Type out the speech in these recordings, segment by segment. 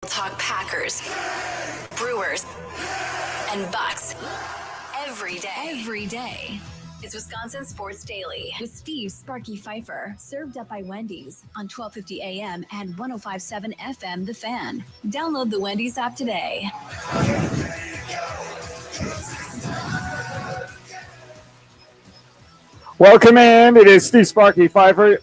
talk Packers, Brewers, and Bucks every day. It's Wisconsin Sports Daily with Steve Sparky Fifer, served up by Wendy's on 1250 AM and 105.7 FM The Fan. Download the Wendy's app today. Welcome in. It is Steve Sparky Fifer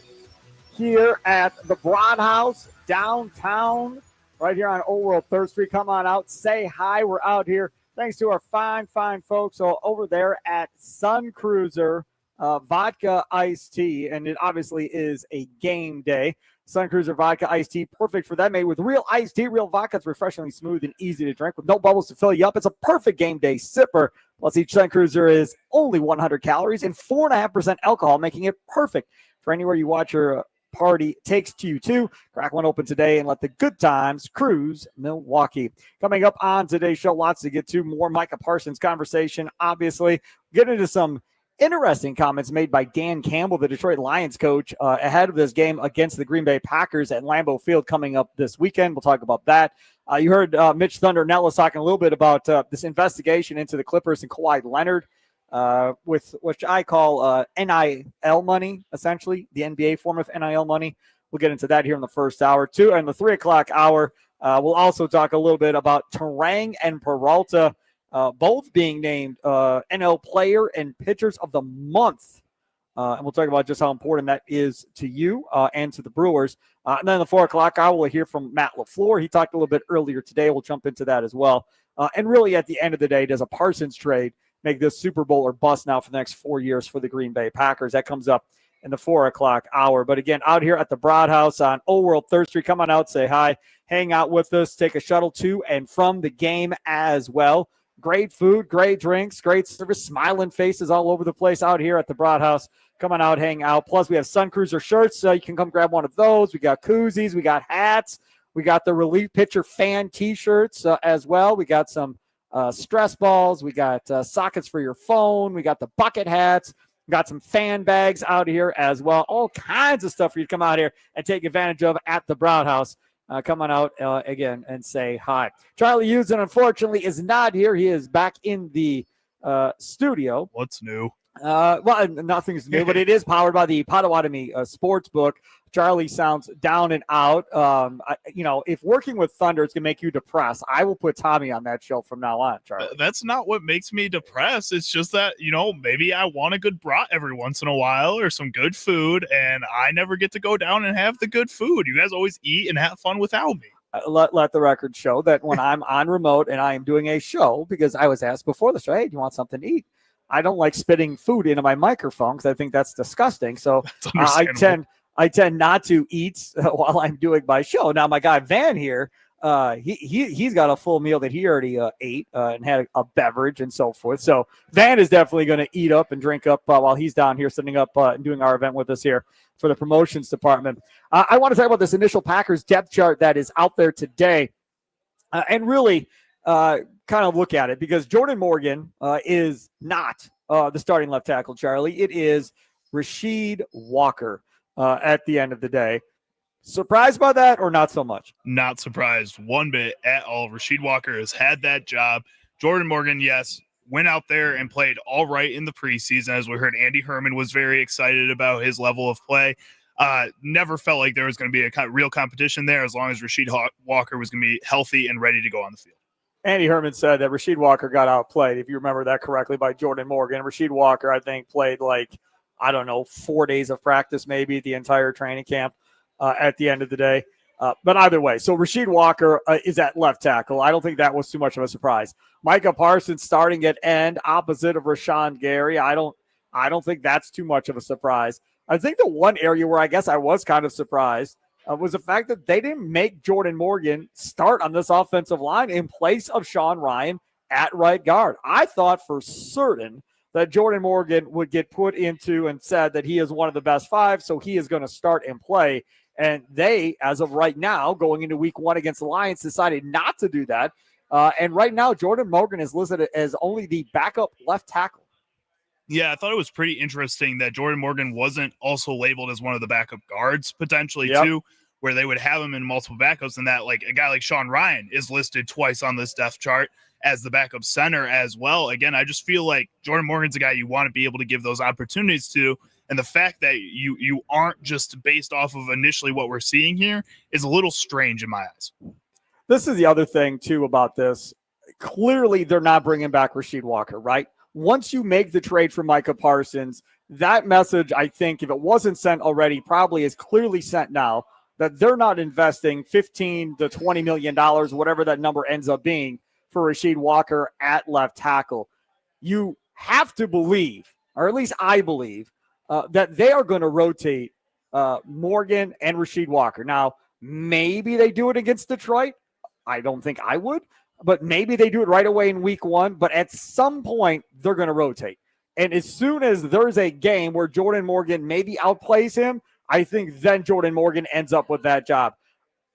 here at the Broad House downtown, right here on Old World 3rd Street. Come on out, say hi. We're out here thanks to our fine folks over there at Sun Cruiser Vodka Iced Tea, and it obviously is a game day. Sun Cruiser Vodka Iced Tea, perfect for that, made with real iced tea, real vodka. It's refreshingly smooth and easy to drink with no bubbles to fill you up. It's a perfect game day sipper. Plus, each Sun Cruiser is only 100 calories and 4.5% alcohol, making it perfect for anywhere you watch your party takes to you too. Crack one open today and let the good times cruise Milwaukee. Coming up on today's show, lots to get to. More Micah Parsons conversation, obviously. Get into some interesting comments made by Dan Campbell, the Detroit Lions coach, ahead of this game against the Green Bay Packers at Lambeau Field coming up this weekend. We'll talk about that. You heard Mitch Thunder Nellis talking a little bit about this investigation into the Clippers and Kawhi Leonard, with which I call NIL money, essentially, the NBA form of NIL money. We'll get into that here in the first hour. In the 3 o'clock hour, we'll also talk a little bit about Terang and Peralta, both being named NL Player and Pitchers of the Month. And we'll talk about just how important that is to you and to the Brewers. And then the 4 o'clock hour, we'll hear from Matt LaFleur. He talked a little bit earlier today. We'll jump into that as well. And really, at the end of the day, does a Parsons trade make this Super Bowl or bust now for the next 4 years for the Green Bay Packers? That comes up in the 4 o'clock hour. But again, out here at the Broad House on Old World 3rd Street, come on out, say hi, hang out with us, take a shuttle to and from the game as well. Great food, great drinks, great service, smiling faces all over the place out here at the Broad House. Come on out, hang out. Plus, we have Sun Cruiser shirts, so you can come grab one of those. We got koozies, we got hats, we got the Relief Pitcher fan T-shirts as well. We got some stress balls, we got sockets for your phone, we got the bucket hats, we got some fan bags out here as well. All kinds of stuff for you to come out here and take advantage of at the Broad House. Come on out again and say hi. Charlie Usen, unfortunately, is not here. He is back in the studio. What's new? Well, nothing's new, but it is powered by the Potawatomi Sportsbook. Charlie sounds down and out. If working with Thunder, it's going to make you depressed, I will put Tommy on that show from now on, Charlie. That's not what makes me depressed. It's just that, maybe I want a good brat every once in a while or some good food, and I never get to go down and have the good food. You guys always eat and have fun without me. Let the record show that when I'm on remote and I am doing a show, because I was asked before the show, hey, do you want something to eat? I don't like spitting food into my microphone because I think that's disgusting. So I tend not to eat while I'm doing my show. Now, my guy Van here, he's got a full meal that he already ate and had a beverage and so forth. So Van is definitely going to eat up and drink up while he's down here setting up and doing our event with us here for the promotions department. I want to talk about this initial Packers depth chart that is out there today and really kind of look at it, because Jordan Morgan is not the starting left tackle, Charlie. It is Rasheed Walker at the end of the day. Surprised by that or not so much? Not surprised one bit at all. Rasheed Walker has had that job. Jordan Morgan, yes, went out there and played all right in the preseason. As we heard, Andy Herman was very excited about his level of play. Never felt like there was going to be a real competition there as long as Rasheed Walker was going to be healthy and ready to go on the field. Andy Herman said that Rasheed Walker got outplayed, if you remember that correctly, by Jordan Morgan. Rasheed Walker, I think, played 4 days of practice, maybe the entire training camp at the end of the day. But either way, so Rasheed Walker is at left tackle. I don't think that was too much of a surprise. Micah Parsons starting at end opposite of Rashawn Gary. I don't think that's too much of a surprise. I think the one area where I guess I was kind of surprised was the fact that they didn't make Jordan Morgan start on this offensive line in place of Sean Ryan at right guard. I thought for certain that Jordan Morgan would get put into and said that he is one of the best five, so he is going to start and play. And they, as of right now, going into week one against the Lions, decided not to do that. And right now, Jordan Morgan is listed as only the backup left tackle. Yeah, I thought it was pretty interesting that Jordan Morgan wasn't also labeled as one of the backup guards potentially too, where they would have him in multiple backups, and that like a guy like Sean Ryan is listed twice on this depth chart as the backup center as well. Again, I just feel like Jordan Morgan's a guy you want to be able to give those opportunities to. And the fact that you aren't just based off of initially what we're seeing here is a little strange in my eyes. This is the other thing, too, about this. Clearly, they're not bringing back Rasheed Walker, right? Once you make the trade for Micah Parsons, that message, I think, if it wasn't sent already, probably is clearly sent now that they're not investing $15 to $20 million, whatever that number ends up being, for Rasheed Walker at left tackle. You have to believe, or at least I believe, that they are going to rotate Morgan and Rasheed Walker. Now, maybe they do it against Detroit. I don't think I would, but maybe they do it right away in week one. But at some point, they're going to rotate. And as soon as there's a game where Jordan Morgan maybe outplays him, I think then Jordan Morgan ends up with that job.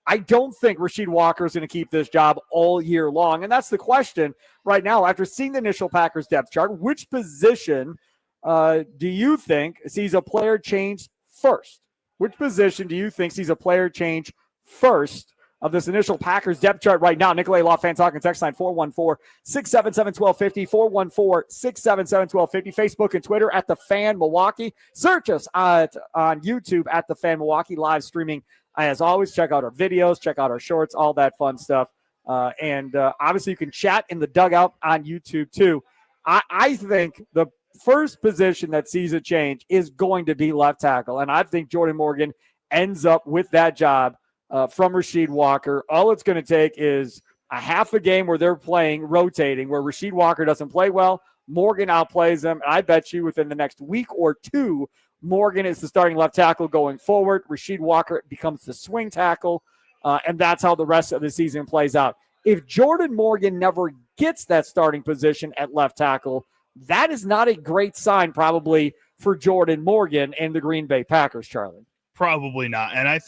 I don't think Rasheed Walker is going to keep this job all year long. And that's the question right now. After seeing the initial Packers depth chart, which position do you think sees a player change first? Which position do you think sees a player change first of this initial Packers depth chart right now? Nicolay Law Fan Talk and text line 414-677-1250, 414-677-1250, Facebook and Twitter at The Fan Milwaukee. Search us on YouTube at The Fan Milwaukee, live streaming. As always, check out our videos, check out our shorts, all that fun stuff. And obviously you can chat in the dugout on YouTube too. I think the first position that sees a change is going to be left tackle. And I think Jordan Morgan ends up with that job from Rasheed Walker. All it's going to take is a half a game where they're playing, rotating, where Rasheed Walker doesn't play well. Morgan outplays them. And I bet you within the next week or two, Morgan is the starting left tackle going forward. Rasheed Walker becomes the swing tackle. And that's how the rest of the season plays out. If Jordan Morgan never gets that starting position at left tackle, that is not a great sign probably for Jordan Morgan and the Green Bay Packers, Charlie. Probably not. And I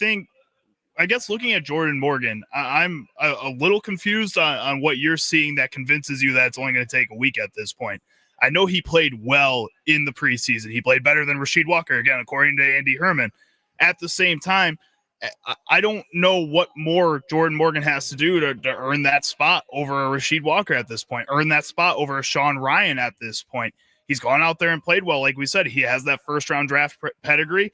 guess looking at Jordan Morgan, I'm a little confused on what you're seeing that convinces you that it's only going to take a week at this point. I know he played well in the preseason. He played better than Rasheed Walker, again, according to Andy Herman. At the same time, I don't know what more Jordan Morgan has to do to earn that spot over a Rasheed Walker at this point, earn that spot over a Sean Ryan at this point. He's gone out there and played well. Like we said, he has that first-round draft pedigree.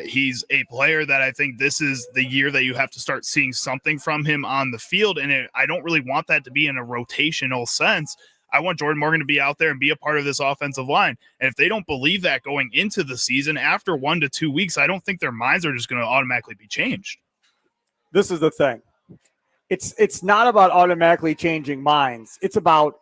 He's a player that I think this is the year that you have to start seeing something from him on the field, and I don't really want that to be in a rotational sense. I want Jordan Morgan to be out there and be a part of this offensive line. And if they don't believe that going into the season, after 1 to 2 weeks, I don't think their minds are just going to automatically be changed. This is the thing. It's not about automatically changing minds. It's about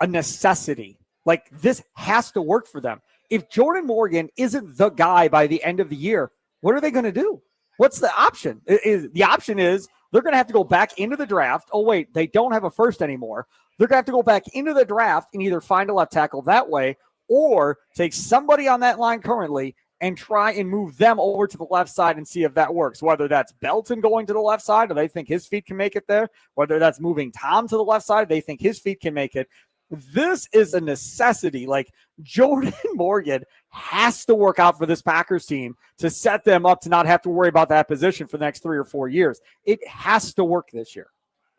a necessity. Like, this has to work for them. If Jordan Morgan isn't the guy by the end of the year, what are they going to do? What's the option? The option is they're going to have to go back into the draft. Oh, wait, they don't have a first anymore. They're going to have to go back into the draft and either find a left tackle that way or take somebody on that line currently and try and move them over to the left side and see if that works. Whether that's Belton going to the left side or they think his feet can make it there, whether that's moving Tom to the left side, they think his feet can make it. This is a necessity. Like, Jordan Morgan has to work out for this Packers team to set them up to not have to worry about that position for the next 3 or 4 years. It has to work this year.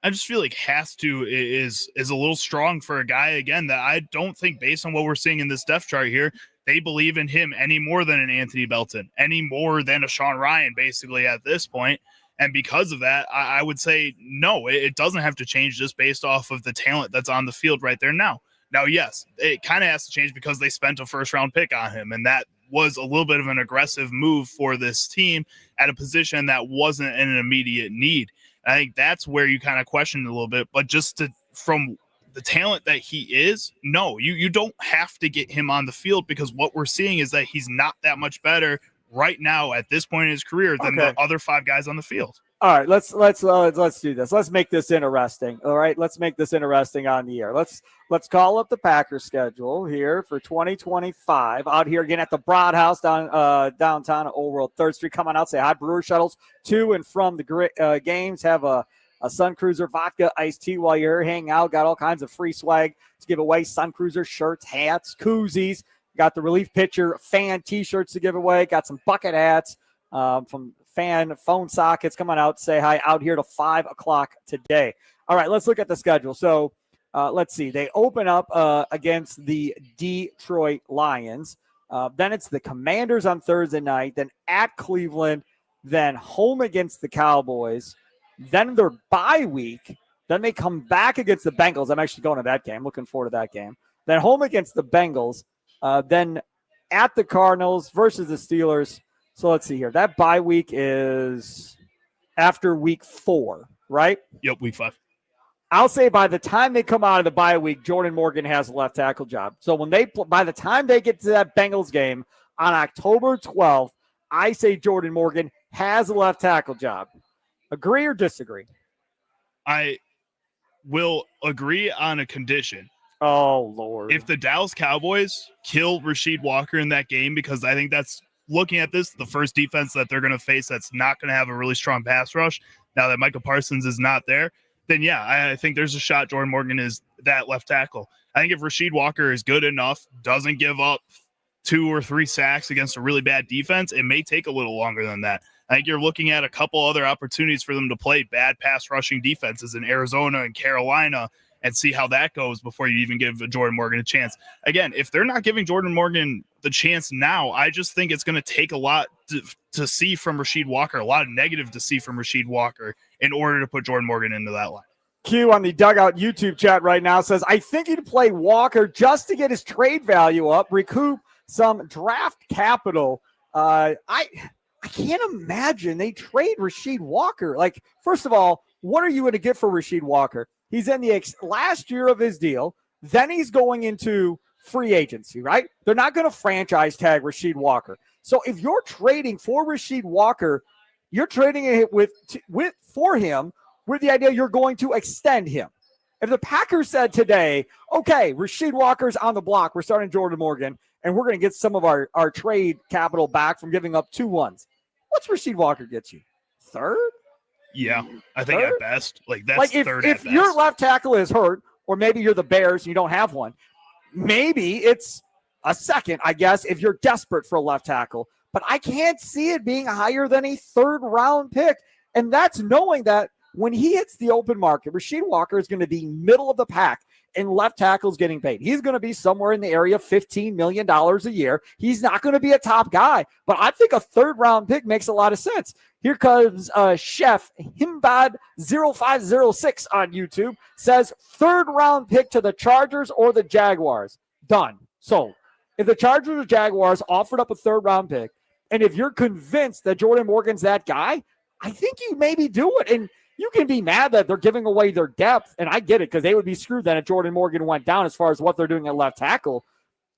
I just feel like has to is a little strong for a guy, again, that I don't think, based on what we're seeing in this depth chart here, they believe in him any more than an Anthony Belton, any more than a Sean Ryan, basically, at this point. And because of that, I would say, no, it doesn't have to change just based off of the talent that's on the field right there now. Now, yes, it kind of has to change because they spent a first-round pick on him, and that was a little bit of an aggressive move for this team at a position that wasn't in an immediate need. I think that's where you kind of question it a little bit, but from the talent that he is, no, you don't have to get him on the field because what we're seeing is that he's not that much better right now at this point in his career than the other 5 guys on the field. All right, let's do this. Let's make this interesting. All right, let's make this interesting on the air. Let's call up the Packers schedule here for 2025. Out here again at the Broad House downtown at Old World 3rd Street. Come on out, say hi. Brewer shuttles to and from the games. Have a Sun Cruiser vodka iced tea while you're here. Hang out. Got all kinds of free swag to give away. Sun Cruiser shirts, hats, koozies. Got the relief pitcher fan T-shirts to give away. Got some bucket hats from fan phone sockets. Come on out, say hi out here to 5 o'clock today. All right, let's look at the schedule. So let's see. They open up against the Detroit Lions. Then it's the Commanders on Thursday night, then at Cleveland, then home against the Cowboys, then their bye week. Then they come back against the Bengals. I'm actually going to that game. Looking forward to that game. Then home against the Bengals. Then at the Cardinals versus the Steelers. So let's see here. That bye week is after week 4, right? Yep, week 5. I'll say by the time they come out of the bye week, Jordan Morgan has a left tackle job. So by the time they get to that Bengals game on October 12th, I say Jordan Morgan has a left tackle job. Agree or disagree? I will agree on a condition. Oh, Lord. If the Dallas Cowboys kill Rasheed Walker in that game, because I think that's, looking at this, the first defense that they're going to face that's not going to have a really strong pass rush, now that Micah Parsons is not there, then yeah, I think there's a shot Jordan Morgan is that left tackle. I think if Rasheed Walker is good enough, doesn't give up 2 or 3 sacks against a really bad defense, it may take a little longer than that. I think you're looking at a couple other opportunities for them to play bad pass rushing defenses in Arizona and Carolina and see how that goes before you even give Jordan Morgan a chance. Again, if they're not giving Jordan Morgan the chance now, I just think it's going to take a lot to see from Rasheed Walker, a lot of negative to see from Rasheed Walker in order to put Jordan Morgan into that line. Q on the Dugout YouTube chat right now says, I think he'd play Walker just to get his trade value up, recoup some draft capital. I can't imagine they trade Rasheed Walker. Like, first of all, what are you going to get for Rasheed Walker? He's in the last year of his deal. Then he's going into free agency, right? They're not going to franchise tag Rasheed Walker. So if you're trading for Rasheed Walker, you're trading it for him with the idea you're going to extend him. If the Packers said today, okay, Rasheed Walker's on the block, we're starting Jordan Morgan, and we're going to get some of our trade capital back from giving up 2 ones. What's Rasheed Walker get you? 3rd? Yeah, I think 3rd? at best. Like, that's like 3rd if at your best. left tackle is hurt, or maybe you're the Bears and you don't have one, maybe it's a 2nd, I guess, if you're desperate for a left tackle. But I can't see it being higher than a 3rd round pick. And that's knowing that when he hits the open market, Rasheed Walker is going to be middle of the pack and left tackles getting paid. He's going to be somewhere in the area of $15 million a year. He's not going to be a top guy, but I think a 3rd round pick makes a lot of sense. Here comes Chef Himbad0506 on YouTube, says 3rd round pick to the Chargers or the Jaguars. Done. Sold. If the Chargers or Jaguars offered up a 3rd round pick, and if you're convinced that Jordan Morgan's that guy, I think you maybe do it. And you can be mad that they're giving away their depth, and I get it, because they would be screwed then if Jordan Morgan went down as far as what they're doing at left tackle.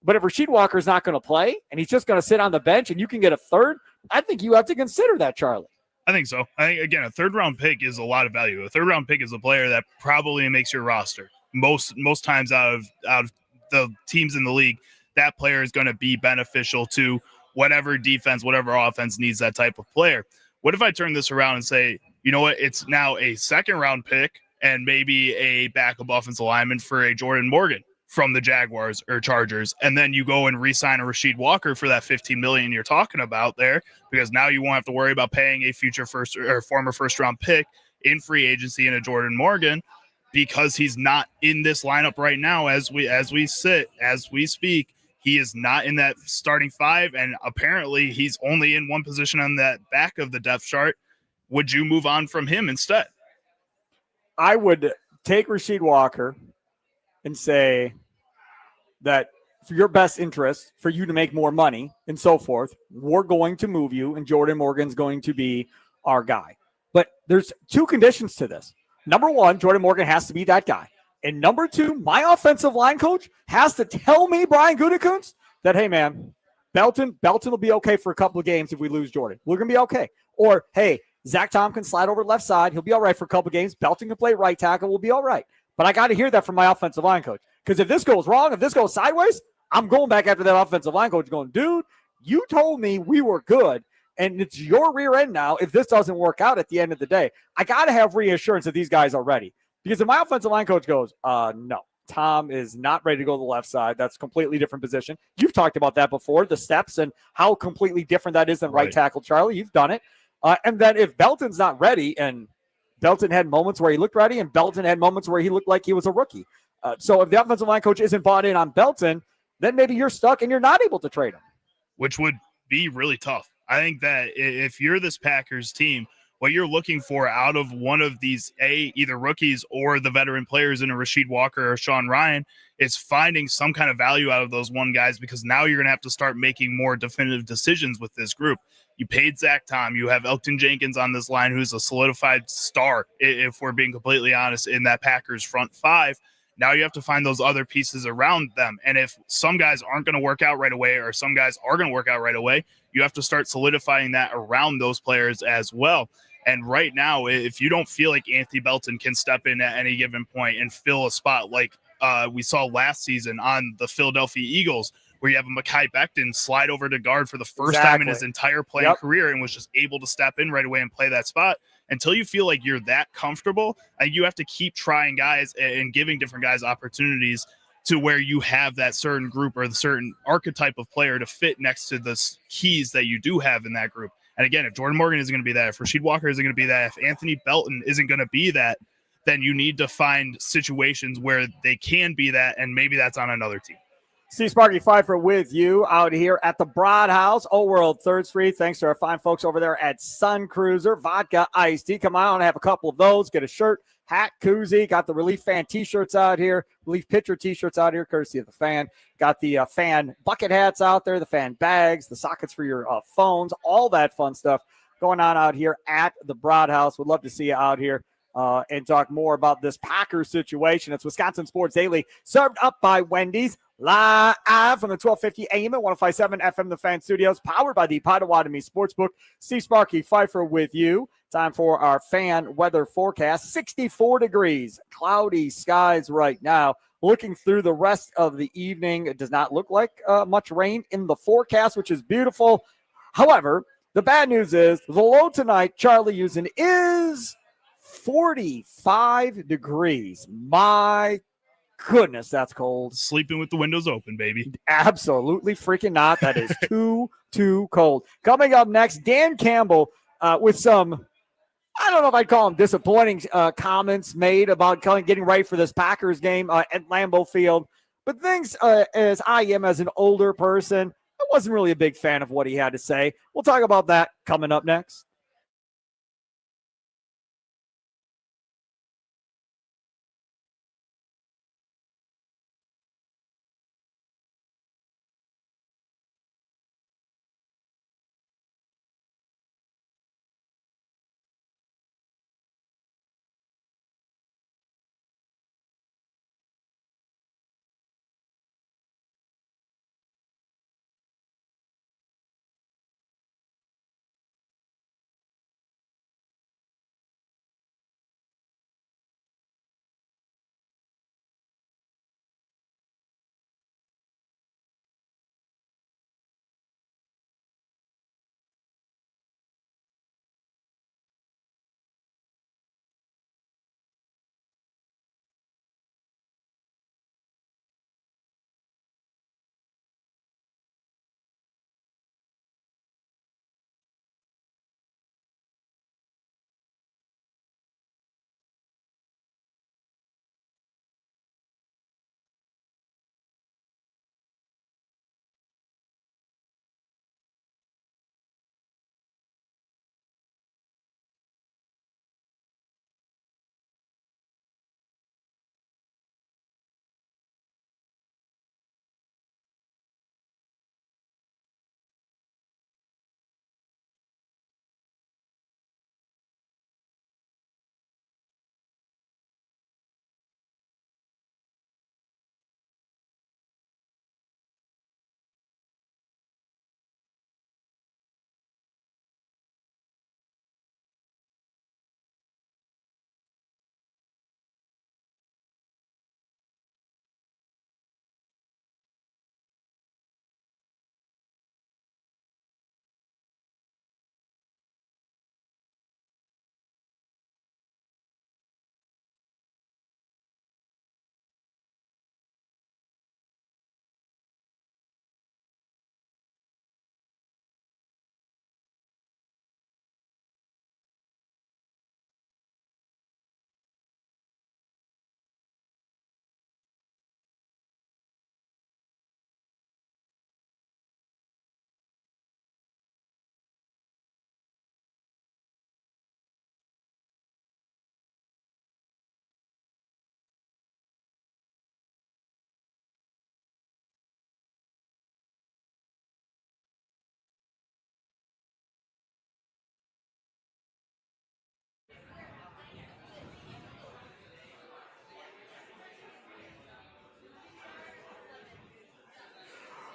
But if Rasheed Walker's not going to play, and he's just going to sit on the bench, and you can get a 3rd, I think you have to consider that, Charlie. I think so. I think, again, a 3rd round pick is a lot of value. A 3rd round pick is a player that probably makes your roster. Most times out of the teams in the league, that player is going to be beneficial to whatever defense, whatever offense needs that type of player. What if I turn this around and say, you know what, it's now a 2nd round pick and maybe a backup offensive lineman for a Jordan Morgan from the Jaguars or Chargers, and then you go and re-sign a Rasheed Walker for that $15 million you're talking about there, because now you won't have to worry about paying a future first or former 1st round pick in free agency in a Jordan Morgan, because he's not in this lineup right now as we speak. He is not in that starting 5, and apparently he's only in one position on that back of the depth chart. Would you move on from him instead? I would take Rasheed Walker and say that for your best interest, for you to make more money and so forth, we're going to move you, and Jordan Morgan's going to be our guy. But there's 2 conditions to this. Number 1, Jordan Morgan has to be that guy. And number 2, my offensive line coach has to tell me, Brian Gutekunst, that, hey, man, Belton will be okay for a couple of games if we lose Jordan. We're going to be okay. Or, hey, Zach Tom can slide over left side. He'll be all right for a couple of games. Belton can play right tackle. We'll be all right. But I got to hear that from my offensive line coach. Because if this goes wrong, if this goes sideways, I'm going back after that offensive line coach going, dude, you told me we were good, and it's your rear end now if this doesn't work out at the end of the day. I got to have reassurance that these guys are ready. Because if my offensive line coach goes, no, Tom is not ready to go to the left side. That's a completely different position. You've talked about that before, the steps and how completely different that is than right tackle, Charlie. You've done it. And then if Belton's not ready, and Belton had moments where he looked ready, and Belton had moments where he looked like he was a rookie. So if the offensive line coach isn't bought in on Belton, then maybe you're stuck and you're not able to trade him. Which would be really tough. I think that if you're this Packers team, what you're looking for out of one of these either rookies or the veteran players in a Rasheed Walker or Sean Ryan is finding some kind of value out of those one guys, because now you're going to have to start making more definitive decisions with this group. You paid Zach Tom. You have Elton Jenkins on this line, who's a solidified star, if we're being completely honest, in that Packers front five. Now you have to find those other pieces around them. And if some guys aren't going to work out right away, or some guys are going to work out right away, you have to start solidifying that around those players as well. And right now, if you don't feel like Anthony Belton can step in at any given point and fill a spot like we saw last season on the Philadelphia Eagles, where you have a Mekhi Becton slide over to guard for the first time in his entire playing career and was just able to step in right away and play that spot. Until you feel like you're that comfortable, you have to keep trying guys and giving different guys opportunities to where you have that certain group or the certain archetype of player to fit next to the keys that you do have in that group. And again, if Jordan Morgan isn't going to be that, if Rasheed Walker isn't going to be that, if Anthony Belton isn't going to be that, then you need to find situations where they can be that, and maybe that's on another team. Steve Sparky Fifer with you out here at the Broad House, Old World 3rd Street. Thanks to our fine folks over there at Sun Cruiser, Vodka Iced Tea. Come on and have a couple of those. Get a shirt, hat, koozie. Got the Relief Fan T-shirts out here, Relief Pitcher T-shirts out here, courtesy of the Fan. Got the Fan bucket hats out there, the Fan bags, the sockets for your phones, all that fun stuff going on out here at the Broad House. Would love to see you out here and talk more about this Packers situation. It's Wisconsin Sports Daily, served up by Wendy's. Live from the 1250 AM at 105.7 FM, the Fan Studios, powered by the Potawatomi Sportsbook. Steve Sparky Fifer with you. Time for our fan weather forecast. 64 degrees, cloudy skies right now. Looking through the rest of the evening, it does not look like much rain in the forecast, which is beautiful. However, the bad news is the low tonight, Charlie Usen, is 45 degrees. My goodness, that's cold. Sleeping with the windows open, baby. Absolutely freaking not. That is too cold. Coming up next, Dan Campbell with some, I don't know if I'd call them disappointing comments made about getting ready for this Packers game at Lambeau Field. But things as I am as an older person, I wasn't really a big fan of what he had to say. We'll talk about that coming up next.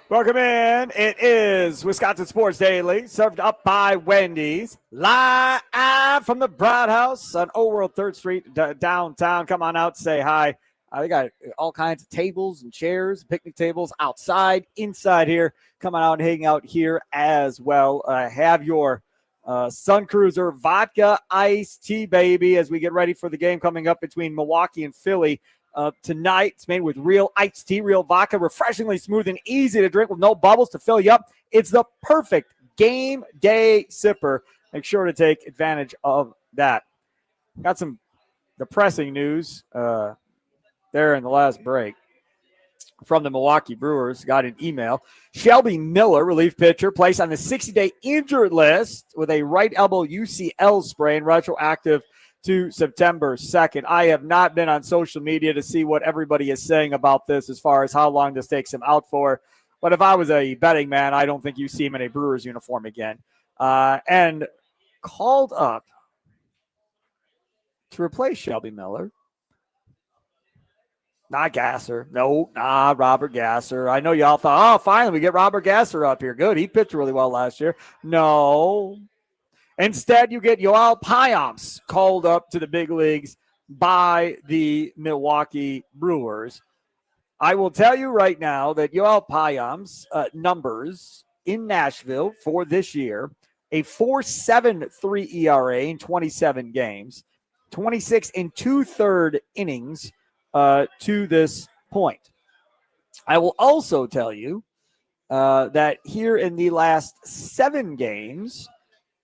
Welcome in. It is Wisconsin Sports Daily, served up by Wendy's, live from the Broad House on Old World 3rd Street downtown. Come on out, say hi. They got all kinds of tables and chairs, picnic tables outside, inside here. Come on out and hang out here as well. Have your Sun Cruiser vodka iced tea, baby, as we get ready for the game coming up between Milwaukee and Philly. Tonight, it's made with real iced tea, real vodka, refreshingly smooth and easy to drink with no bubbles to fill you up. It's the perfect game day sipper. Make sure to take advantage of that. Got some depressing news there in the last break from the Milwaukee Brewers. Got an email. Shelby Miller, relief pitcher, placed on the 60-day injured list with a right elbow UCL sprain, retroactive to September 2nd. I have not been on social media to see what everybody is saying about this as far as how long this takes him out for. But if I was a betting man, I don't think you see him in a Brewers uniform again. And called up to replace Shelby Miller. Not Gasser. No, Robert Gasser. I know y'all thought, oh, finally, we get Robert Gasser up here. Good. He pitched really well last year. No. Instead, you get Yoel Payamps called up to the big leagues by the Milwaukee Brewers. I will tell you right now that Yoel Payamps' numbers in Nashville for this year, a 4.73 ERA in 27 games, 26 and 2/3 innings to this point. I will also tell you that here in the last 7 games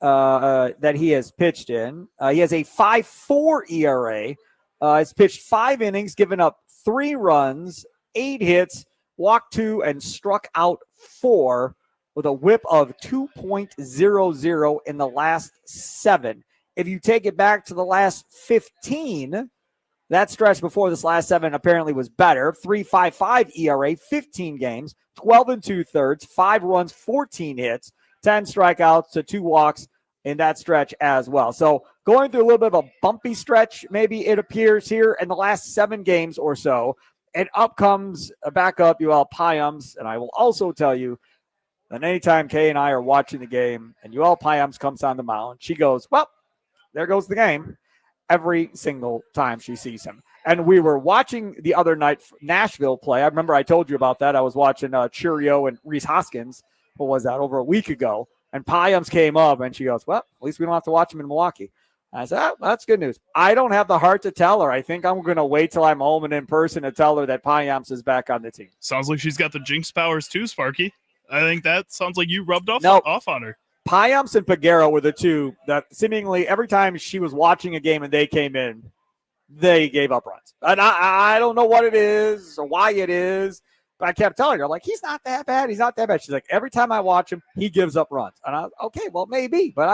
that he has pitched in, he has a 5.4 ERA. Has pitched 5 innings, given up 3 runs, 8 hits, walked 2, and struck out 4 with a whip of 2.00 in the last 7. If you take it back to the last 15, that stretch before this last 7 apparently was better. 3.55 ERA, 15 games, 12 and 2/3, 5 runs, 14 hits, 10 strikeouts to 2 walks in that stretch as well. So going through a little bit of a bumpy stretch, maybe it appears here in the last 7 games or so. And up comes a backup, Yoel Payamps. And I will also tell you that anytime Kay and I are watching the game and Yoel Payamps comes on the mound, she goes, well, there goes the game. Every single time she sees him. And we were watching the other night Nashville play. I remember I told you about that. I was watching Churio and Rhys Hoskins. What was that? Over a week ago. And Payamps came up and she goes, well, at least we don't have to watch him in Milwaukee. And I said, oh, that's good news. I don't have the heart to tell her. I think I'm going to wait till I'm home and in person to tell her that Payamps is back on the team. Sounds like she's got the jinx powers too, Sparky. I think that sounds like you rubbed off on her. Payamps and Peguero were the two that seemingly every time she was watching a game and they came in, they gave up runs. And I don't know what it is or why it is, but I kept telling her, like, he's not that bad. He's not that bad. She's like, every time I watch him, he gives up runs. And I okay, well, maybe, but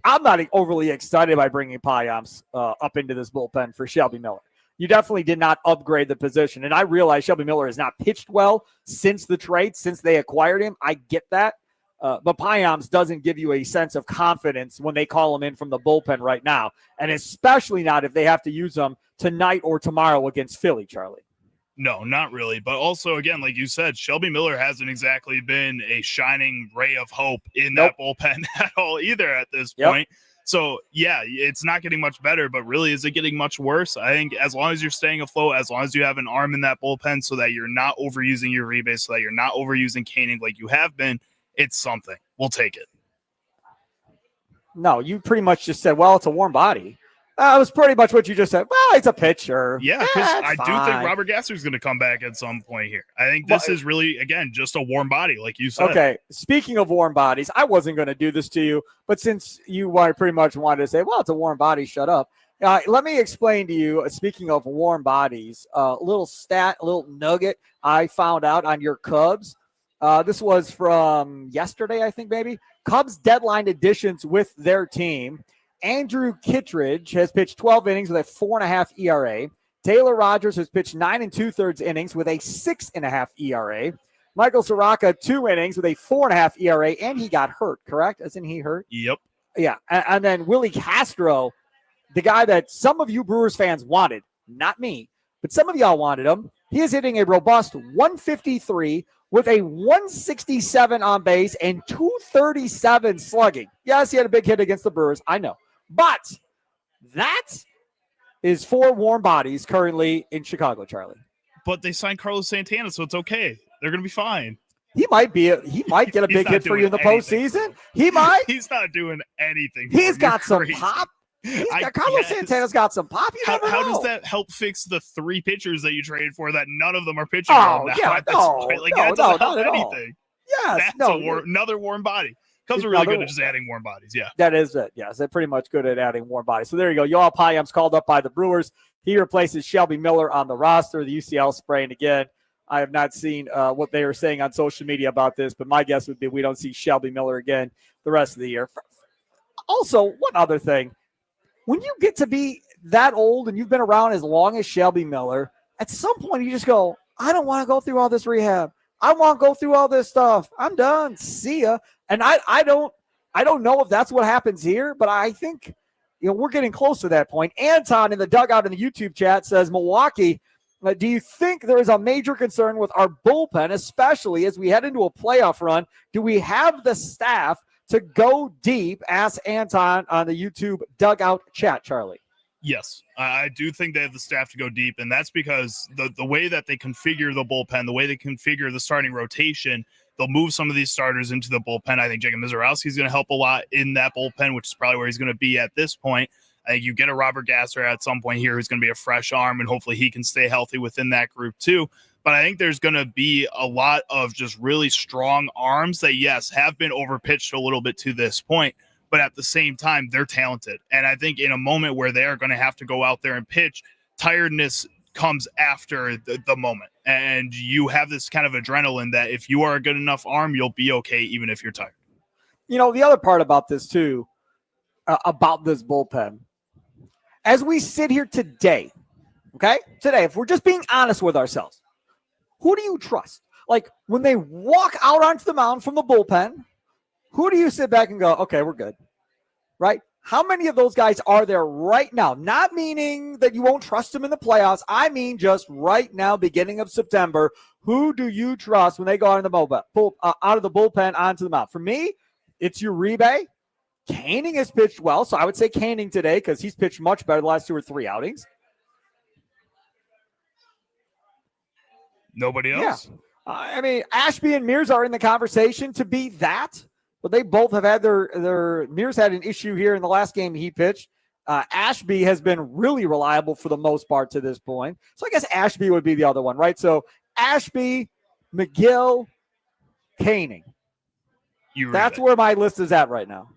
I'm not overly excited by bringing Payamps up into this bullpen for Shelby Miller. You definitely did not upgrade the position. And I realize Shelby Miller has not pitched well since the trade, since they acquired him. I get that. But Payamps doesn't give you a sense of confidence when they call him in from the bullpen right now, and especially not if they have to use him tonight or tomorrow against Philly, Charlie. No, not really. But also, again, like you said, Shelby Miller hasn't exactly been a shining ray of hope in that bullpen at all either at this point. So, yeah, it's not getting much better, but really, is it getting much worse? I think as long as you're staying afloat, as long as you have an arm in that bullpen so that you're not overusing your rebase, so that you're not overusing Koenig like you have been, it's something. We'll take it. No, you pretty much just said, well, it's a warm body. That was pretty much what you just said. Well, it's a pitcher. Yeah, because I do think Robert Gasser is going to come back at some point here. I think this is really, again, just a warm body, like you said. Okay, speaking of warm bodies, I wasn't going to do this to you, but since you pretty much wanted to say, well, it's a warm body, shut up. Let me explain to you, speaking of warm bodies, a little nugget I found out on your Cubs. This was from yesterday, I think, maybe. Cubs deadline additions with their team. Andrew Kittredge has pitched 12 innings with a 4.5 ERA. Taylor Rogers has pitched 9 2/3 innings with a 6.5 ERA. Michael Soraka, 2 innings with a 4.5 ERA, and he got hurt, correct? Isn't he hurt? Yep. Yeah, and then Willie Castro, the guy that some of you Brewers fans wanted, not me, but some of y'all wanted him. He is hitting a robust 153 with a 167 on base and 237 slugging. Yes, he had a big hit against the Brewers. I know. But that is 4 warm bodies currently in Chicago, Charlie. But they signed Carlos Santana, so it's okay. They're going to be fine. He might get a big hit for you in the postseason. He might. He's not doing anything. He's got some pop. Carlos Santana's got some pop. How does that help fix the 3 pitchers that you traded for that none of them are pitching well now at this point? Like, that doesn't help anything. Yes, that's another warm body. Cubs are really good at just adding warm bodies. Yeah, that is it. Yes, they're pretty much good at adding warm bodies. So there you go. Yoel Payam's called up by the Brewers. He replaces Shelby Miller on the roster. The UCL spraying again. I have not seen what they are saying on social media about this, but my guess would be we don't see Shelby Miller again the rest of the year. Also, one other thing. When you get to be that old and you've been around as long as Shelby Miller, at some point you just go, I don't want to go through all this rehab. I want to go through all this stuff. I'm done. See ya. And I don't know if that's what happens here, but I think we're getting close to that point. Anton in the dugout in the YouTube chat says, Milwaukee, do you think there is a major concern with our bullpen, especially as we head into a playoff run? Do we have the staff to go deep? Ask Anton on the YouTube dugout chat, Charlie. Yes, I do think they have the staff to go deep, and that's because the way that they configure the bullpen, the way they configure the starting rotation, they'll move some of these starters into the bullpen. I think Jacob Mizorowski is going to help a lot in that bullpen, which is probably where he's going to be at this point. I think you get a Robert Gasser at some point here who's going to be a fresh arm, and hopefully he can stay healthy within that group too. But I think there's going to be a lot of just really strong arms that, yes, have been overpitched a little bit to this point, but at the same time, they're talented. And I think in a moment where they are going to have to go out there and pitch, tiredness comes after the moment. And you have this kind of adrenaline that if you are a good enough arm, you'll be okay even if you're tired. The other part about this too, about this bullpen, as we sit here today, if we're just being honest with ourselves, who do you trust? Like when they walk out onto the mound from the bullpen, who do you sit back and go, okay, we're good, right? How many of those guys are there right now? Not meaning that you won't trust them in the playoffs. I mean just right now, beginning of September, who do you trust when they go out of the bullpen onto the mound? For me, it's Uribe. Canning has pitched well, so I would say Canning today because he's pitched much better the last 2 or 3 outings. Nobody else? Yeah. Ashby and Mears are in the conversation to be that, but they both have had their Mears had an issue here in the last game he pitched. Ashby has been really reliable for the most part to this point. So I guess Ashby would be the other one, right? So Ashby, McGill, Canning. That's where my list is at right now.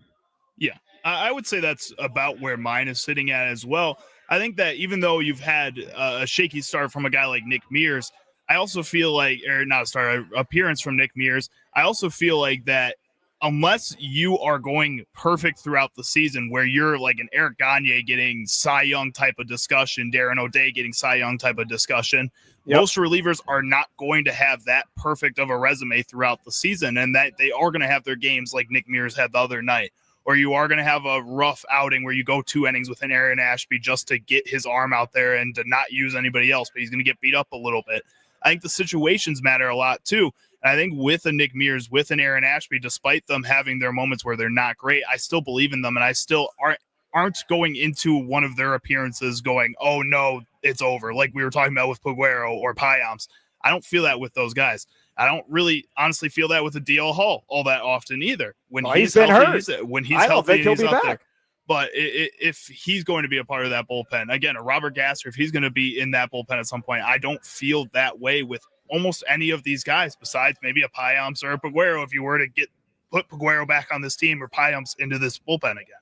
Yeah, I would say that's about where mine is sitting at as well. I think that even though you've had a shaky start from a guy like Nick Mears, I also feel like, or not a start, appearance from Nick Mears, I also feel like that unless you are going perfect throughout the season where you're like an Eric Gagne getting Cy Young type of discussion, Darren O'Day getting Cy Young type of discussion, most relievers are not going to have that perfect of a resume throughout the season, and that they are going to have their games like Nick Mears had the other night. Or you are going to have a rough outing where you go 2 innings with an Aaron Ashby just to get his arm out there and to not use anybody else, but he's going to get beat up a little bit. I think the situations matter a lot too. And I think with a Nick Mears, with an Aaron Ashby, despite them having their moments where they're not great, I still believe in them, and I still aren't going into one of their appearances going, oh no, it's over. Like we were talking about with Paguero or Payams. I don't feel that with those guys. I don't really honestly feel that with a DL Hall all that often either. When he's been healthy, hurt. When he's I don't healthy, think he'll he's be up back. there. But if he's going to be a part of that bullpen, again, a Robert Gasser, if he's going to be in that bullpen at some point, I don't feel that way with almost any of these guys besides maybe a Payams or a Paguero if you were to put Paguero back on this team or Payams into this bullpen again.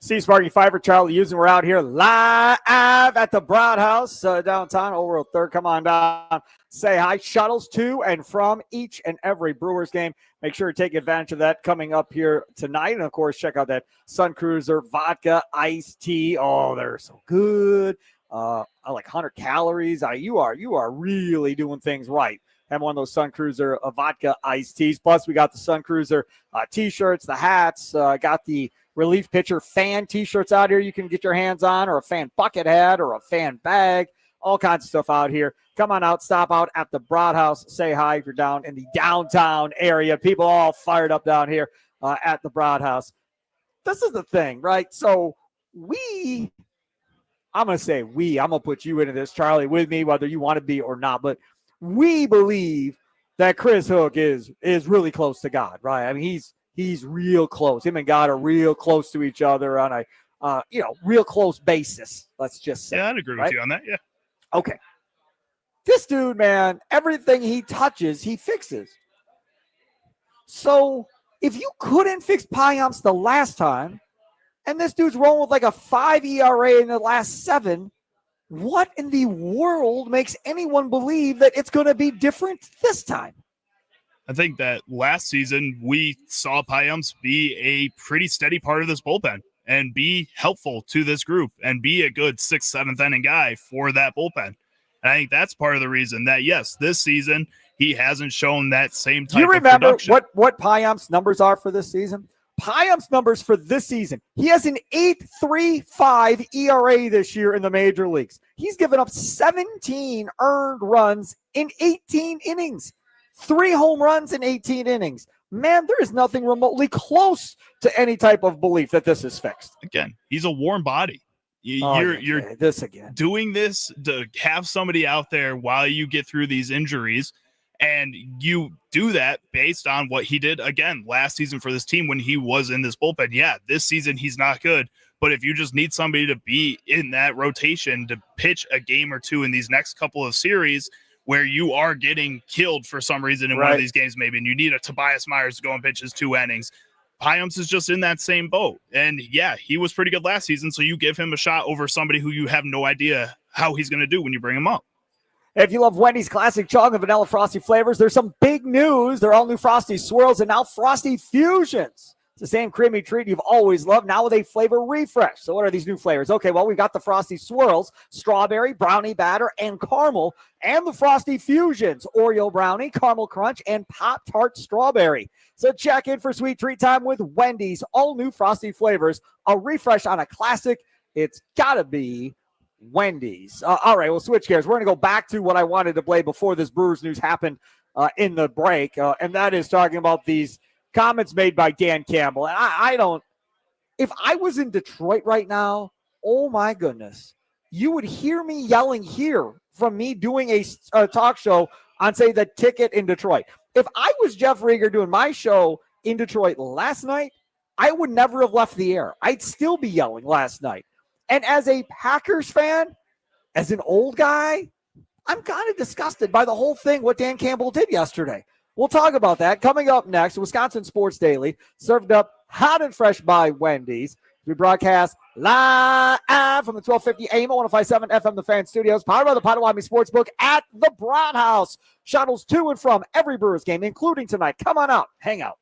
Steve Sparky, Fifer, Charlie Houston. We're out here live at the Broad House downtown, Old World 3rd. Come on down. Say hi. Shuttles to and from each and every Brewers game. Make sure to take advantage of that coming up here tonight. And, of course, check out that Sun Cruiser vodka iced tea. Oh, they're so good. I like 100 calories. You are really doing things right. Have one of those Sun Cruiser vodka iced teas. Plus, we got the Sun Cruiser T-shirts, the hats. Got the relief pitcher fan T-shirts out here you can get your hands on, or a fan bucket hat or a fan bag. all kinds of stuff out here. Come on out, stop out at the Broad House. Say hi if you're down in the downtown area. People all fired up down here at the Broad House. This is the thing, right? So I'm going to put you into this, Charlie, with me, whether you want to be or not, but we believe that Chris Hook is really close to God, right? I mean, he's real close. Him and God are real close to each other on a real close basis. Let's just say. Yeah, I'd agree with you on that. Yeah. Okay. This dude, man, everything he touches, he fixes. So if you couldn't fix Payamps the last time, and this dude's rolling with like a 5 ERA in the last 7, what in the world makes anyone believe that it's going to be different this time? I think that last season we saw Payamps be a pretty steady part of this bullpen and be helpful to this group and be a good 6th, 7th inning guy for that bullpen. And I think that's part of the reason that, yes, this season he hasn't shown that same type of production. Do you remember what Payamps' numbers are for this season? Payamps' numbers for this season. He has an 8.35 ERA this year in the major leagues. He's given up 17 earned runs in 18 innings. 3 home runs in 18 innings. Man, there is nothing remotely close to any type of belief that this is fixed. Again, he's a warm body. You're this again. Doing this to have somebody out there while you get through these injuries, and you do that based on what he did, again, last season for this team when he was in this bullpen. Yeah, this season he's not good, but if you just need somebody to be in that rotation to pitch a game or two in these next couple of series where you are getting killed for some reason in one of these games maybe, and you need a Tobias Myers to go and pitch his 2 innings, Payamps is just in that same boat. And yeah, he was pretty good last season, so you give him a shot over somebody who you have no idea how he's going to do when you bring him up. If you love Wendy's classic chocolate vanilla frosty flavors, there's some big news. They're all new Frosty Swirls and now Frosty Fusions. It's the same creamy treat you've always loved, now with a flavor refresh. So what are these new flavors? Okay, well, we've got the Frosty Swirls, strawberry, brownie batter, and caramel, and the Frosty Fusions, Oreo brownie, caramel crunch, and Pop-Tart strawberry. So check in for sweet treat time with Wendy's, all new Frosty flavors, a refresh on a classic. It's got to be Wendy's. All right, we'll switch gears. We're going to go back to what I wanted to play before this Brewers news happened in the break, and that is talking about these comments made by Dan Campbell. And I don't, if I was in Detroit right now, oh my goodness, you would hear me yelling here from me doing a talk show on, say, the Ticket in Detroit. If I was Jeff Rieger doing my show in Detroit last night, I would never have left the air. I'd still be yelling last night. And as a Packers fan, as an old guy, I'm kind of disgusted by the whole thing, what Dan Campbell did yesterday. We'll talk about that coming up next. Wisconsin Sports Daily, served up hot and fresh by Wendy's. We broadcast live from the 1250 AM 105.7 FM The Fan Studios, powered by the Potawatomi Sportsbook at the Broad House. Shuttles to and from every Brewers game, including tonight. Come on out, hang out.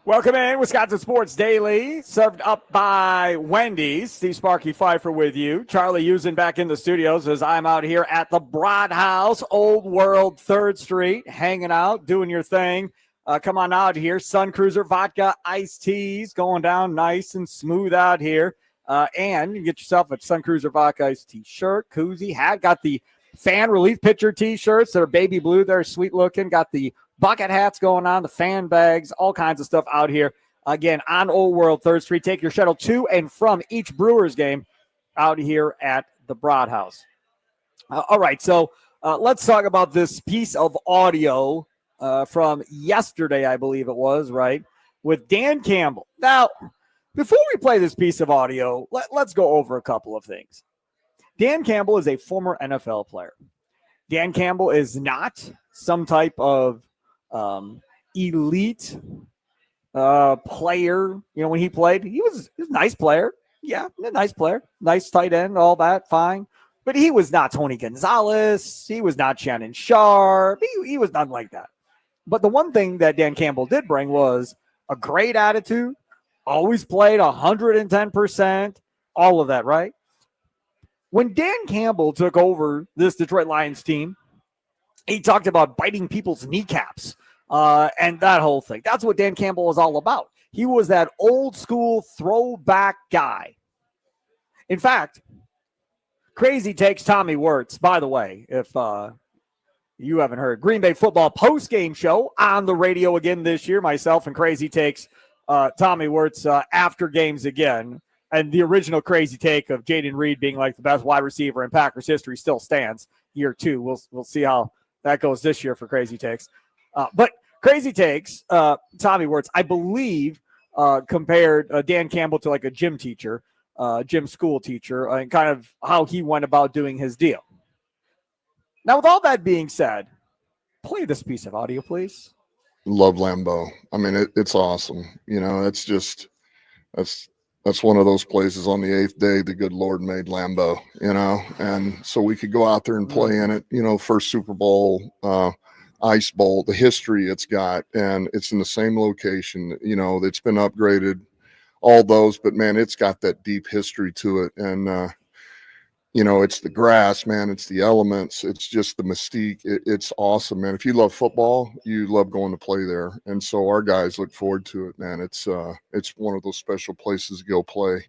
Welcome in, Wisconsin Sports Daily, served up by Wendy's. Steve Sparky Fifer with you. Charlie Usen back in the studios as I'm out here at the Broad House, Old World, 3rd Street, hanging out, doing your thing. Come on out here. Sun Cruiser Vodka Iced Teas going down nice and smooth out here. And you can get yourself a Sun Cruiser Vodka Iced Tea shirt, koozie, hat. Got the fan relief pitcher T-shirts that are baby blue. They're sweet looking. Got the bucket hats going on, the fan bags, all kinds of stuff out here. Again, on Old World, 3rd Street. Take your shuttle to and from each Brewers game out here at the Broad House. All right, so let's talk about this piece of audio from yesterday, I believe it was, right, with Dan Campbell. Now, before we play this piece of audio, let's go over a couple of things. Dan Campbell is a former NFL player. Dan Campbell is not some type of elite player. You know, when he played, he was a nice player. Yeah, a nice player. Nice tight end, all that, fine. But he was not Tony Gonzalez. He was not Shannon Sharp. He was nothing like that. But the one thing that Dan Campbell did bring was a great attitude, always played 110%, all of that, right? When Dan Campbell took over this Detroit Lions team, he talked about biting people's kneecaps and that whole thing. That's what Dan Campbell was all about. He was that old school throwback guy. In fact, Crazy Takes Tommy Wirtz, by the way, if you haven't heard, Green Bay football post-game show on the radio again this year, myself and Crazy Takes Tommy Wirtz after games again. And the original Crazy Take of Jaden Reed being like the best wide receiver in Packers history still stands. Year 2. We'll see how that goes this year for Crazy Takes. But Crazy Takes, Tommy Wirtz, I believe, compared Dan Campbell to like a gym teacher, gym school teacher, and kind of how he went about doing his deal. Now, with all that being said, play this piece of audio, please. Love Lambeau. I mean, it's awesome. You know, that's one of those places on the 8th day the good Lord made Lambeau, you know, and so we could go out there and play in it, you know, first Super Bowl, Ice Bowl, the history it's got, and it's in the same location, you know, it's been upgraded, all those, but man, it's got that deep history to it. And, you know, it's the grass, man, it's the elements, it's just the mystique. It's awesome, man. If you love football, you love going to play there. And so our guys look forward to it, man. It's one of those special places to go play.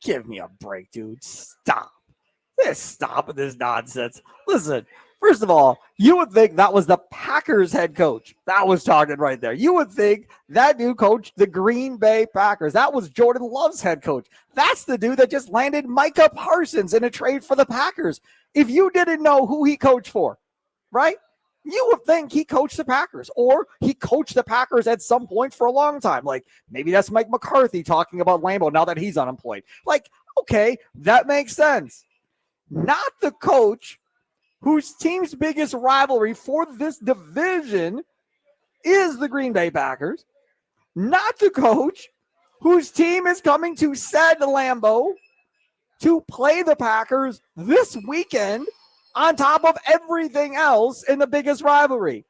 Give me a break, dude. Stop with this nonsense. Listen, first of all, you would think that was the Packers head coach that was talking right there. You would think that dude coached the Green Bay Packers. That was Jordan Love's head coach. That's the dude that just landed Micah Parsons in a trade for the Packers. If you didn't know who he coached for, right? You would think he coached the Packers, or he coached the Packers at some point for a long time. Like, maybe that's Mike McCarthy talking about Lambeau now that he's unemployed. Like, okay, that makes sense. Not the coach whose team's biggest rivalry for this division is the Green Bay Packers. Not the coach whose team is coming to said Lambeau to play the Packers this weekend on top of everything else in the biggest rivalry.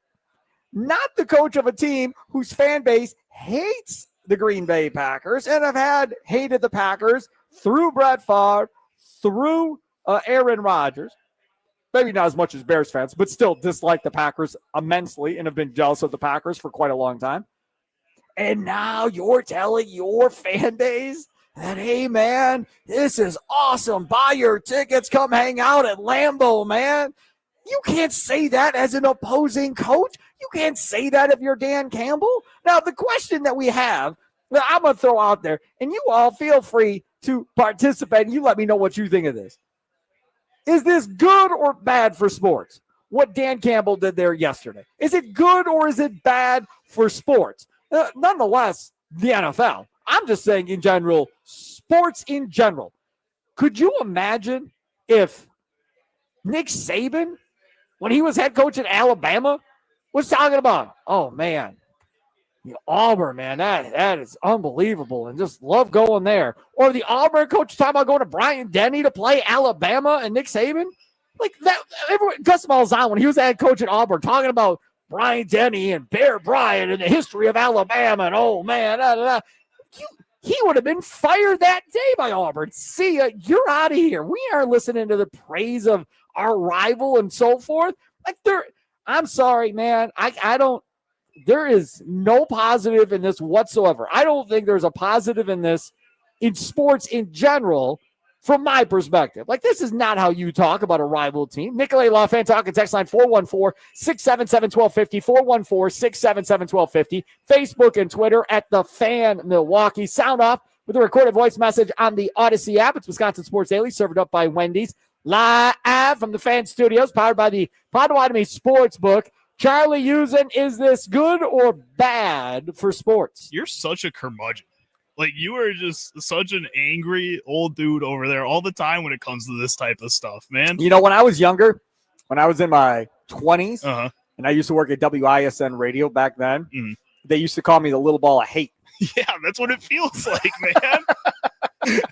Not the coach of a team whose fan base hates the Green Bay Packers and have hated the Packers through Brett Favre, through Aaron Rodgers. Maybe not as much as Bears fans, but still dislike the Packers immensely and have been jealous of the Packers for quite a long time. And now you're telling your fan base that, hey, man, this is awesome. Buy your tickets. Come hang out at Lambeau, man. You can't say that as an opposing coach. You can't say that if you're Dan Campbell. Now, the question that we have that I'm going to throw out there, and you all feel free to participate, and you let me know what you think of this. Is this good or bad for sports, what Dan Campbell did there yesterday? Is it good or is it bad for sports? Nonetheless, the NFL. I'm just saying in general, sports in general. Could you imagine if Nick Saban, when he was head coach at Alabama, was talking about, oh, man, Auburn, man, that is unbelievable, and just love going there. Or the Auburn coach talking about going to Bryant-Denny to play Alabama and Nick Saban. Like that, everyone, Gus Malzahn, when he was the head coach at Auburn, talking about Brian Denny and Bear Bryant and the history of Alabama, and oh man, he would have been fired that day by Auburn. See ya, you're out of here. We aren't listening to the praise of our rival and so forth. Like I'm sorry, man. I don't. There is no positive in this whatsoever. I don't think there's a positive in this in sports in general. From my perspective, like this is not how you talk about a rival team. Nicolay Law Fan Talking text line 414-677-1250, 414-677-1250, Facebook and Twitter at The Fan Milwaukee. Sound off with a recorded voice message on the Odyssey app. It's Wisconsin Sports Daily, served up by Wendy's, live from the Fan Studios, powered by the Potawatomi Sportsbook. Charlie Usen, is this good or bad for sports? You're such a curmudgeon. Like, you are just such an angry old dude over there all the time when it comes to this type of stuff, man. You know, when I was younger, when I was in my 20s, and I used to work at WISN radio back then, they used to call me the little ball of hate. Yeah, that's what it feels like, man.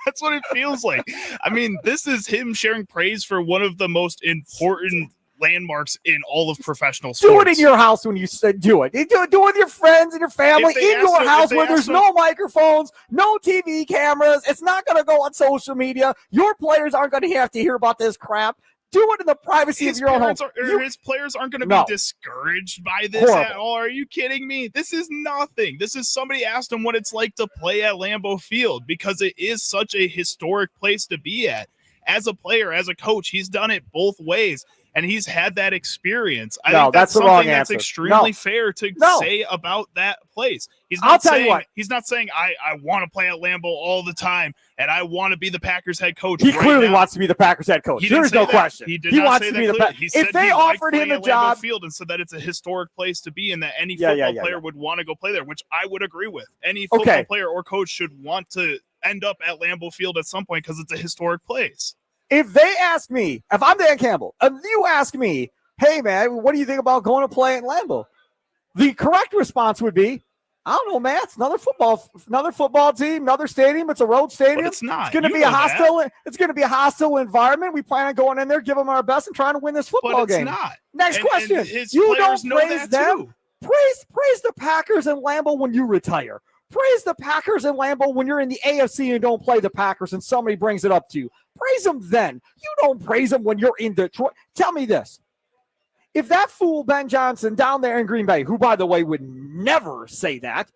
That's what it feels like. I mean, this is him sharing praise for one of the most important landmarks in all of professional sports. Do it in your house when you do it. Do it with your friends and your family in your house where there's no microphones, no TV cameras. It's not going to go on social media. Your players aren't going to have to hear about this crap. Do it in the privacy of your own home. His players aren't going to be discouraged by this at all. Are you kidding me? This is nothing. This is somebody asked him what it's like to play at Lambeau Field because it is such a historic place to be at. As a player, as a coach, he's done it both ways. And he's had that experience. I think that's the wrong answer. That's extremely fair to say about that place. He's not saying I want to play at Lambeau all the time and I want to be the Packers head coach. He clearly wants to be the Packers head coach. There's no question. He wants to be the Packers. If they offered him a job, Field and said that it's a historic place to be and that any football player would want to go play there, which I would agree with. Any football player or coach should want to end up at Lambeau Field at some point because it's a historic place. If they ask me, if I'm Dan Campbell, and you ask me, hey, man, what do you think about going to play at Lambeau? The correct response would be, I don't know, man. It's another football team, another stadium. It's a road stadium. But it's not. It's going to be a hostile. It's going to be a hostile environment. We plan on going in there, giving them our best, and trying to win this football game. But it's not. Next question. And you don't praise them. Too. Praise the Packers and Lambeau when you retire. Praise the Packers and Lambeau when you're in the AFC and don't play the Packers and somebody brings it up to you. Praise them then. You don't praise them when you're in Detroit. Tell me this. If that fool Ben Johnson down there in Green Bay, who, by the way, would never say that,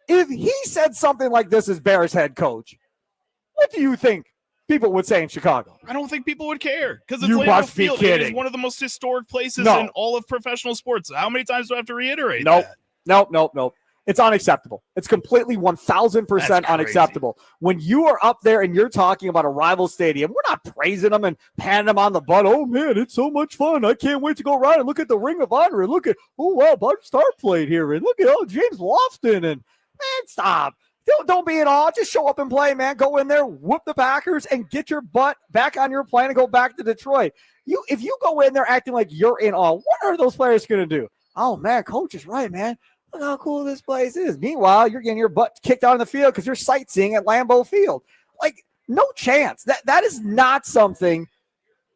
if he said something like this as Bears head coach, what do you think people would say in Chicago? I don't think people would care because it's Lambeau Field. It is one of the most historic places in all of professional sports. How many times do I have to reiterate that? Nope. It's unacceptable. It's completely 1,000% unacceptable. When you are up there and you're talking about a rival stadium, we're not praising them and patting them on the butt. Oh, man, it's so much fun. I can't wait to go around and look at the Ring of Honor and look at, Bud Starr played here and look at, James Lofton. And, man, stop. Don't be in awe. Just show up and play, man. Go in there, whoop the Packers, and get your butt back on your plane and go back to Detroit. If you go in there acting like you're in awe, what are those players going to do? Oh, man, coach is right, man. Look how cool this place is. Meanwhile, you're getting your butt kicked out on the field because you're sightseeing at Lambeau Field. Like, no chance. That is not something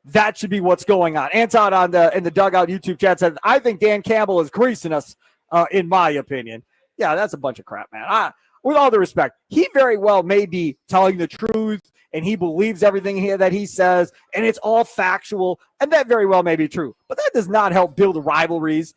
that should be what's going on. Anton in the Dugout YouTube chat said, I think Dan Campbell is greasing us, in my opinion. Yeah, that's a bunch of crap, man. With all due respect, he very well may be telling the truth, and he believes everything that he says, and it's all factual, and that very well may be true. But that does not help build rivalries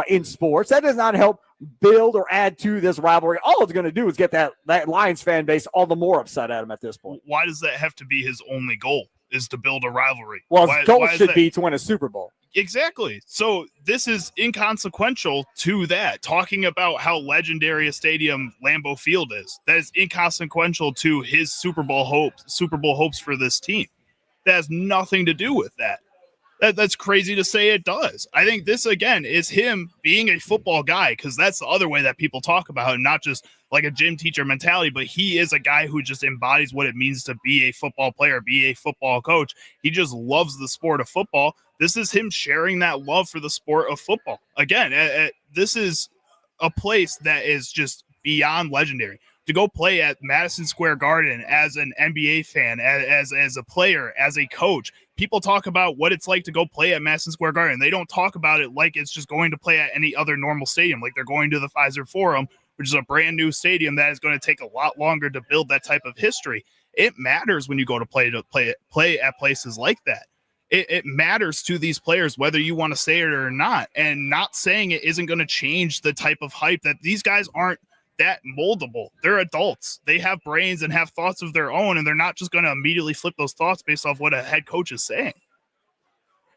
in sports. That does not help build or add to this rivalry. All it's going to do is get that Lions fan base all the more upset at him at this point. Why does that have to be his only goal, is to build a rivalry? Well, his goal should be to win a Super Bowl. Exactly. So this is inconsequential to that. Talking about how legendary a stadium Lambeau Field is, that is inconsequential to his Super Bowl hopes for this team. That has nothing to do with that. That's crazy to say it does. I think this, again, is him being a football guy, because that's the other way that people talk about it, not just like a gym teacher mentality, but he is a guy who just embodies what it means to be a football player, be a football coach. He just loves the sport of football. This is him sharing that love for the sport of football. Again, this is a place that is just beyond legendary. to go play at Madison Square Garden as an NBA fan, as a player, as a coach. People talk about what it's like to go play at Madison Square Garden. They don't talk about it like it's just going to play at any other normal stadium, like they're going to the Fifer Forum, which is a brand new stadium that is going to take a lot longer to build that type of history. It matters when you go to play at places like that. It matters to these players, whether you want to say it or not. And not saying it isn't going to change the type of hype that these guys aren't that moldable. They're adults. They have brains and have thoughts of their own, and they're not just going to immediately flip those thoughts based off what a head coach is saying.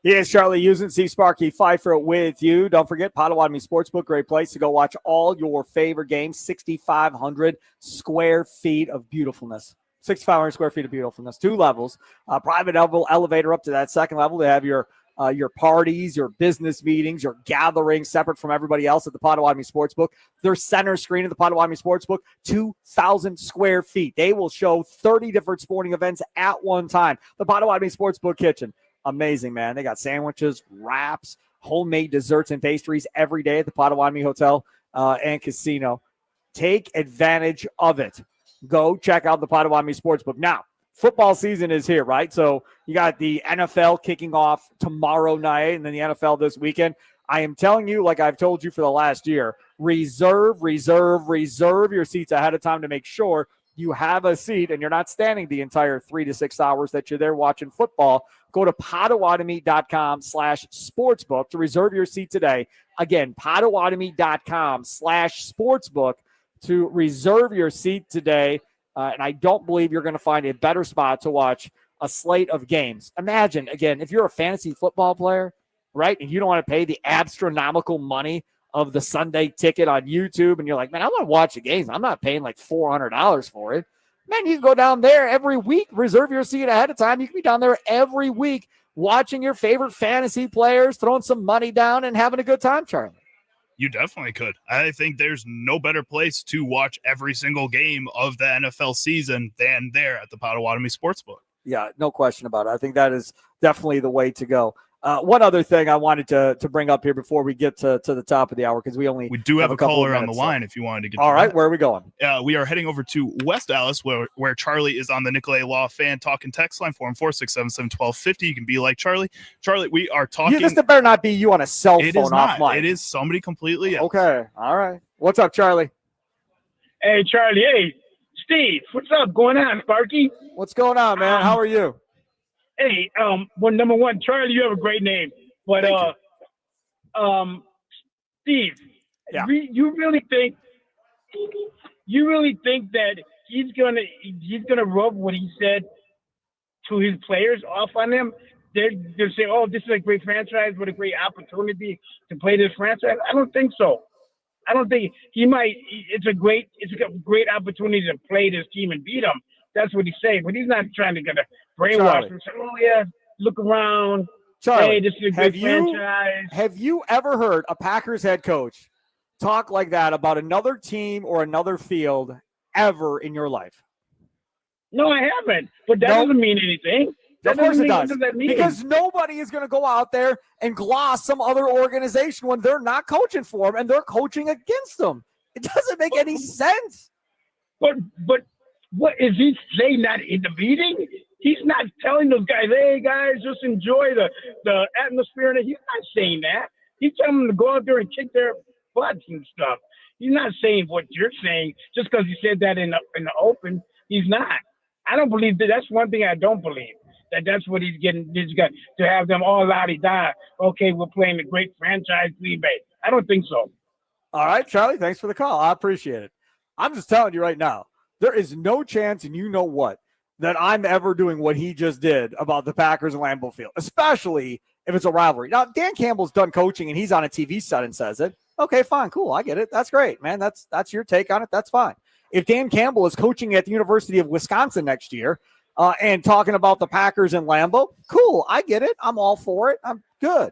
Yes, Charlie Usen, see Sparky Fifer with you. Don't forget, Potawatomi Sportsbook, great place to go watch all your favorite games. 6,500 square feet of beautifulness. 6,500 square feet of beautifulness. 2 levels. Private elevator up to that second level. They have your parties, your business meetings, your gatherings separate from everybody else at the Potawatomi Sportsbook. Their center screen at the Potawatomi Sportsbook, 2,000 square feet. They will show 30 different sporting events at one time. The Potawatomi Sportsbook kitchen. Amazing, man. They got sandwiches, wraps, homemade desserts and pastries every day at the Potawatomi Hotel and Casino. Take advantage of it. Go check out the Potawatomi Sportsbook. Now, football season is here, right? So you got the NFL kicking off tomorrow night and then the NFL this weekend. I am telling you, like I've told you for the last year, reserve your seats ahead of time to make sure you have a seat and you're not standing the entire 3 to 6 hours that you're there watching football. Go to Potawatomi.com/sportsbook to reserve your seat today. Again, Potawatomi.com/sportsbook to reserve your seat today. And I don't believe you're going to find a better spot to watch a slate of games. Imagine, again, if you're a fantasy football player, right, and you don't want to pay the astronomical money of the Sunday ticket on YouTube, and you're like, man, I want to watch the games. I'm not paying like $400 for it. Man, you can go down there every week, reserve your seat ahead of time. You can be down there every week watching your favorite fantasy players, throwing some money down and having a good time, Charlie. You definitely could. I think there's no better place to watch every single game of the NFL season than there at the Potawatomi Sportsbook. Yeah, no question about it. I think that is definitely the way to go. One other thing I wanted to bring up here before we get to the top of the hour, because we do have a caller on the line if you wanted to get all right, where are we going? We are heading over to West Dallas, where Charlie is on the Nicolay Law Fan Talking text line for him, 467-712-50. You can be like Charlie. Charlie, we are talking. This better not be you on a cell phone. It is not. Offline. It is somebody completely else. Okay, all right. What's up, Charlie? Hey, Charlie. Hey, Steve. What's up? Going on, Sparky? What's going on, man? How are you? Hey, number one, Charlie, you have a great name. But Steve, yeah. you really think that he's gonna rub what he said to his players off on them? They're saying, "Oh, this is a great franchise, what a great opportunity to play this franchise." I don't think so. I don't think he might. It's a great opportunity to play this team and beat them. That's what he's saying, but he's not trying to get a brainwash and say, "Oh yeah, look around, Charlie, hey, this is a great franchise." Have you ever heard a Packers head coach talk like that about another team or another field ever in your life? No, I haven't. But that doesn't mean anything. Of course it does. Because nobody is going to go out there and gloss some other organization when they're not coaching for them and they're coaching against them. It doesn't make any sense. But what is he saying that in the meeting? He's not telling those guys, "Hey guys, just enjoy the atmosphere." He's not saying that. He's telling them to go out there and kick their butts and stuff. He's not saying what you're saying just because he said that in the open. He's not. I don't believe that. That's one thing I don't believe. That's what he's getting. He's got to have them all la-di-da. Okay, we're playing a great franchise Green Bay. I don't think so. All right, Charlie, thanks for the call. I appreciate it. I'm just telling you right now, there is no chance, and you know what, that I'm ever doing what he just did about the Packers and Lambeau Field, especially if it's a rivalry. Now, Dan Campbell's done coaching, and he's on a TV set and says it. Okay, fine, cool. I get it. That's great, man. That's your take on it. That's fine. If Dan Campbell is coaching at the University of Wisconsin next year and talking about the Packers and Lambeau, cool. I get it. I'm all for it. I'm good.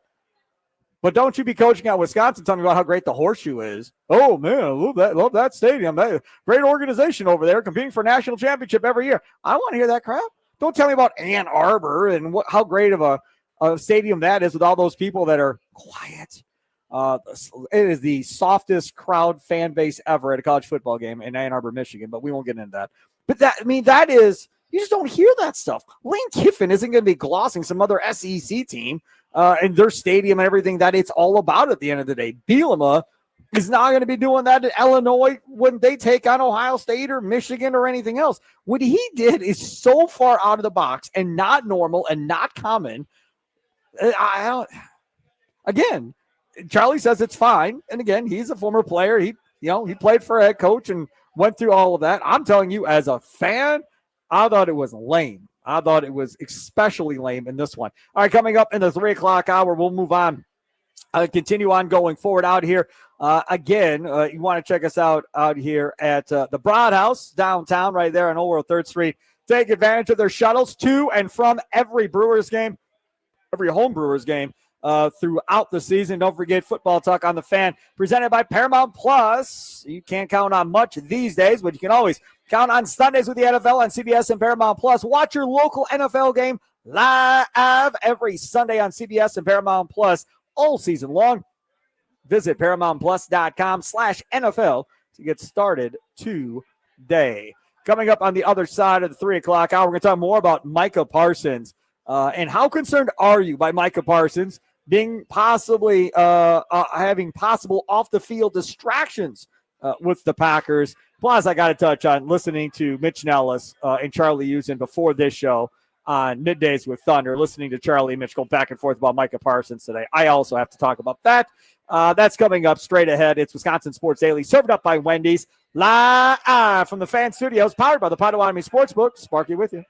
But don't you be coaching at Wisconsin telling me about how great the Horseshoe is. Oh, man, I love that stadium. Great organization over there competing for a national championship every year. I don't want to hear that crap. Don't tell me about Ann Arbor and how great of a stadium that is with all those people that are quiet. It is the softest crowd fan base ever at a college football game in Ann Arbor, Michigan, but we won't get into that. But that is, you just don't hear that stuff. Lane Kiffin isn't going to be glossing some other SEC team and their stadium and everything that it's all about at the end of the day. Bielema is not going to be doing that at Illinois when they take on Ohio State or Michigan or anything else. What he did is so far out of the box and not normal and not common. Again, Charlie says it's fine. And again, he's a former player. He played for a head coach and went through all of that. I'm telling you, as a fan, I thought it was lame. I thought it was especially lame in this one. All right, coming up in the 3 o'clock hour, we'll move on. Continue on going forward out here. You want to check us out here at the Broad House downtown right there on Old World 3rd Street. Take advantage of their shuttles to and from every Brewers game, every home Brewers game throughout the season. Don't forget Football Talk on the Fan, presented by Paramount Plus. You can't count on much these days, but you can always count on Sundays with the NFL on CBS and Paramount Plus. Watch your local NFL game live every Sunday on CBS and Paramount Plus all season long. Visit ParamountPlus.com/NFL to get started today. Coming up on the other side of the 3 o'clock hour, we're going to talk more about Micah Parsons. And how concerned are you by Micah Parsons being possibly having possible off-the-field distractions with the Packers? Plus, I got to touch on listening to Mitch Nellis and Charlie Usen before this show on Middays with Thunder, listening to Charlie and Mitch go back and forth about Micah Parsons today. I also have to talk about that. That's coming up straight ahead. It's Wisconsin Sports Daily, served up by Wendy's, live from the Fan Studios, powered by the Potawatomi Sportsbook. Sparky with you.